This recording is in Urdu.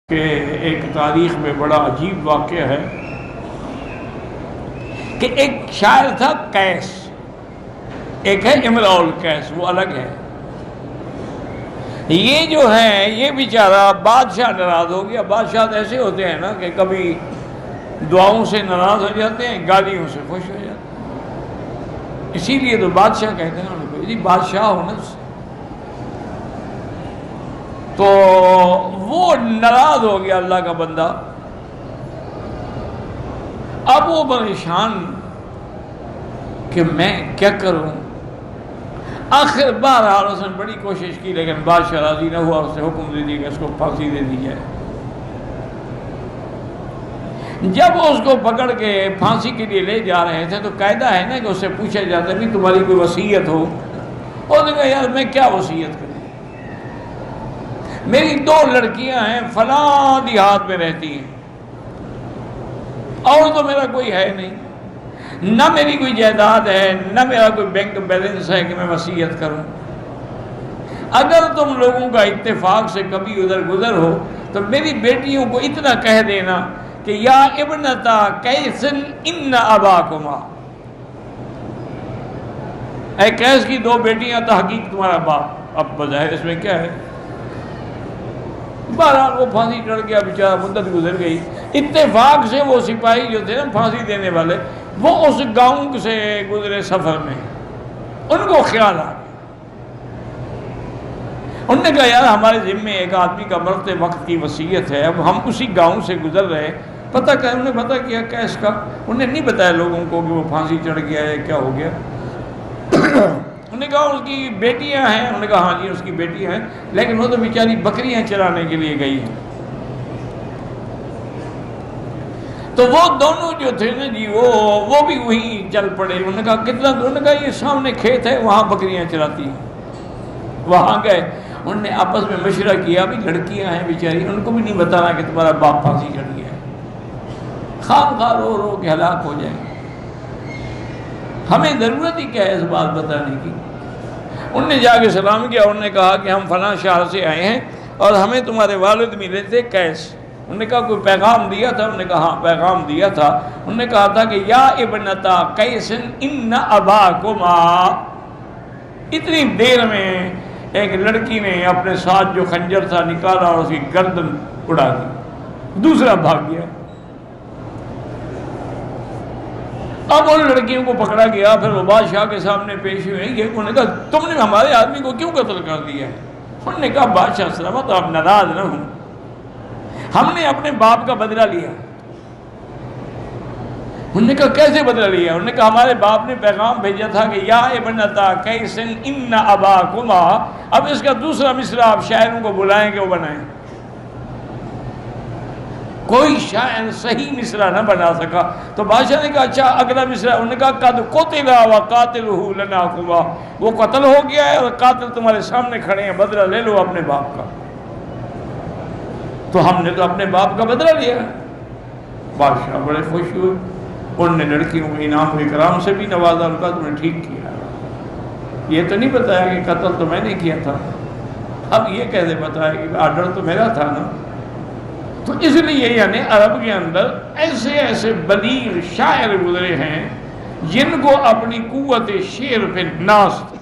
کہ ایک تاریخ میں بڑا عجیب واقعہ ہے کہ ایک شاعر تھا قیس، ایک ہے امراء القیس، وہ الگ ہے۔ یہ جو ہے یہ بیچارہ بادشاہ ناراض ہو گیا۔ بادشاہ ایسے ہوتے ہیں نا کہ کبھی دعاؤں سے ناراض ہو جاتے ہیں، گالیوں سے خوش ہو جاتے ہیں۔ اسی لیے تو بادشاہ کہتے ہیں ان کو، جی بادشاہ ہونا۔ تو وہ ناراض ہو گیا اللہ کا بندہ۔ اب وہ پریشان کہ میں کیا کروں۔ آخر بہرحال اس نے بڑی کوشش کی، لیکن بادشاہ راضی نہ ہوا، اس نے حکم دے دیا کہ اس کو پھانسی دے دی جائے۔ جب اس کو پکڑ کے پھانسی کے لیے لے جا رہے تھے تو قاعدہ ہے نا کہ اس سے پوچھا جاتا ہے بھی تمہاری کوئی وصیت ہو۔ اس نے کہا یار میں کیا وصیت کروں، میری 2 لڑکیاں ہیں، فلاں دیہات میں رہتی ہیں، اور تو میرا کوئی ہے نہیں، نہ میری کوئی جائیداد ہے، نہ میرا کوئی بینک بیلنس ہے کہ میں وصیت کروں۔ اگر تم لوگوں کا اتفاق سے کبھی ادھر گزر ہو تو میری بیٹیوں کو اتنا کہہ دینا کہ یا ابنتا قیس ان اباکما، اے قیس کی 2 بیٹیاں تحقیق تمہارا باپ۔ اب بظاہر اس میں کیا ہے، بہرحال وہ پھانسی چڑھ گیا بیچارہ، مدت گزر گئی۔ اتفاق سے وہ سپاہی جو تھے نا پھانسی دینے والے، وہ اس گاؤں سے گزرے سفر میں، ان کو خیال آ گیا۔ انہوں نے کہا یار ہمارے ذمے ایک آدمی کا مرتے وقت کی وصیت ہے، اب ہم اسی گاؤں سے گزر رہے، پتہ کیا انہوں نے پتہ کیا قیس کا، انہوں نے نہیں بتایا لوگوں کو کہ وہ پھانسی چڑھ گیا ہے، کیا ہو گیا۔ انہوں نے کہا اس کی بیٹیاں ہیں، انہوں نے کہا ہاں جی اس کی بیٹیاں ہیں، لیکن وہ تو بیچاری بکریاں چرانے کے لیے گئی ہیں۔ تو وہ دونوں جو تھے نا جی وہ بھی وہیں چل پڑے۔ انہوں نے کہا کتنا دور، انہوں نے کہا یہ سامنے کھیت ہے، وہاں بکریاں چراتی ہیں۔ وہاں گئے، انہوں نے آپس میں مشورہ کیا بھی لڑکیاں ہیں بیچاری، ان کو بھی نہیں بتانا کہ تمہارا باپ پھانسی چڑھ گیا ہے، خام خواہ رو رو کے ہلاک ہو جائیں، ہمیں ضرورت ہی کیا ہے اس بات بتانے کی۔ انہوں نے جا کے سلام کیا، انہوں نے کہا کہ ہم فلاں شہر سے آئے ہیں اور ہمیں تمہارے والد ملے تھے قیس۔ انہوں نے کہا کوئی پیغام دیا تھا؟ انہوں نے کہا ہاں پیغام دیا تھا۔ انہوں نے کہا تھا کہ یا ابنتا قیس ان اباکما۔ اتنی دیر میں ایک لڑکی نے اپنے ساتھ جو خنجر تھا نکالا اور اس کی گردن اڑا دی، دوسرا بھاگ گیا۔ اب ان لڑکیوں کو پکڑا گیا، پھر وہ بادشاہ کے سامنے پیش ہوئے۔ انہوں نے کہا تم نے ہمارے آدمی کو کیوں قتل کر دیا ہے؟ انہوں نے کہا بادشاہ سلامت آپ ناراض نہ ہوں، ہم نے اپنے باپ کا بدلہ لیا۔ انہوں نے کہا کیسے بدلہ لیا؟ انہوں نے کہا ہمارے باپ نے پیغام بھیجا تھا کہ یا ابنتا قیس ان اباکما۔ اب اس کا دوسرا مصرع آپ شاعروں کو بلائیں کہ وہ بنائیں۔ کوئی شاعر صحیح مصرع نہ بنا سکا، تو بادشاہ نے کہا اچھا اگلا مصرع۔ انہوں نے کہا قد قتل وقاتلہ لناکما، وہ قتل ہو گیا ہے اور قاتل تمہارے سامنے کھڑے ہیں، بدلہ لے لو اپنے باپ کا۔ تو ہم نے تو اپنے باپ کا بدلہ لیا۔ بادشاہ بڑے خوش ہوئے، انہوں نے لڑکیوں کو انعام و اکرام سے بھی نوازا، ان کا تم نے ٹھیک کیا، یہ تو نہیں بتایا کہ قتل تو میں نے کیا تھا۔ اب یہ کیسے بتایا کہ آرڈر تو میرا تھا نا۔ تو اس لیے یعنی عرب کے اندر ایسے ایسے بلیغ شاعر گزرے ہیں جن کو اپنی قوت شعر پہ ناز تھا۔